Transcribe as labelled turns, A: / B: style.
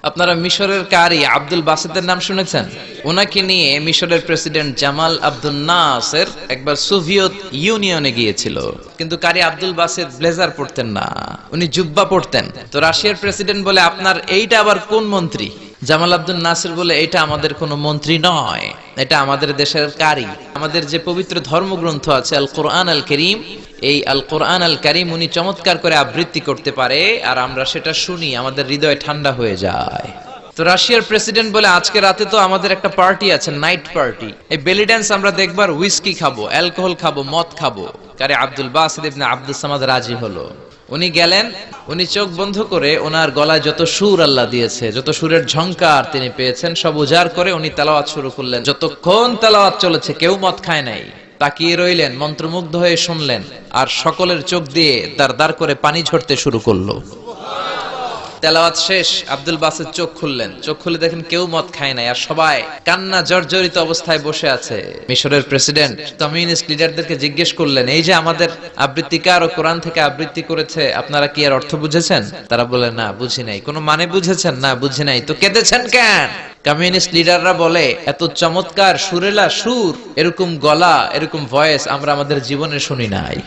A: আপনারা মিশরের কারি আব্দুল বাসেতের নাম শুনেছেন? ওনাকে নিয়ে মিশরের প্রেসিডেন্ট জামাল আব্দুল নাসের একবার সোভিয়েত ইউনিয়নে গিয়েছিল, কিন্তু কারি আব্দুল বাসেত ব্লেজার পরতেন না, উনি জুব্বা পরতেন। তো রাশিয়ার প্রেসিডেন্ট বলে, আপনার এইটা আবার কোন মন্ত্রী? জামাল আব্দুল নাসের বলে, এটা আমাদের কোনো মন্ত্রী নয়, এটা আমাদের দেশের কারি। আমাদের যে পবিত্র ধর্মগ্রন্থ আছে আল কোরআন আল করিম, এই আল কোরআন আল কারীম উনি চমৎকার করে আবৃত্তি করতে পারে, আর আমরা সেটা শুনি, আমাদের হৃদয় ঠান্ডা হয়ে যায়। তো রাশিয়ার প্রেসিডেন্ট বলে, আজকে রাতে তো আমাদের একটা পার্টি আছে, নাইট পার্টি, এই বেলি ড্যান্স আমরা দেখবার, হুইস্কি খাবো, অ্যালকোহল খাবো, মদ খাবো। কারে আব্দুল বাসিত ইবনে আব্দুস সামাদ রাজি হলো। উনি গেলেন, উনি চোখ বন্ধ করে ওনার গলায় যত সুর আল্লাহ দিয়েছে, যত সুরের ঝংকার তিনি পেয়েছেন, সব উজাড় করে উনি তেলাওয়াত শুরু করলেন। যতক্ষণ তেলাওয়াত চলেছে কেউ মদ খায় নাই, তাকিয়ে রইলেন, মন্ত্রমুগ্ধ হয়ে শুনলেন, আর সকলের চোখ দিয়ে দার দার করে পানি ঝরতে শুরু করলো। তেলাওয়াত শেষ, আব্দুল বাসেত চোখ খুললেন, চোখ খুলে দেখেন কেউ মদ খায় নাই, আর সবাই কান্না জর্জরিত অবস্থায় বসে আছে। মিশরের প্রেসিডেন্ট কমিউনিস্ট লিডারদেরকে জিজ্ঞেস করলেন, এই যে আমাদের আবৃত্তিকার ও কোরআন থেকে আবৃত্তি করেছে, আপনারা কি এর অর্থ বুঝেছেন? তারা বলে, না বুঝি নাই। কোনো মানে বুঝেছেন? না বুঝি নাই। তো কেঁদেছেন কেন? কমিউনিস্ট লিডাররা বলে, এত চমৎকার সুরেলা সুর, এরকম গলা, এরকম ভয়েস আমরা আমাদের জীবনে শুনি নাই।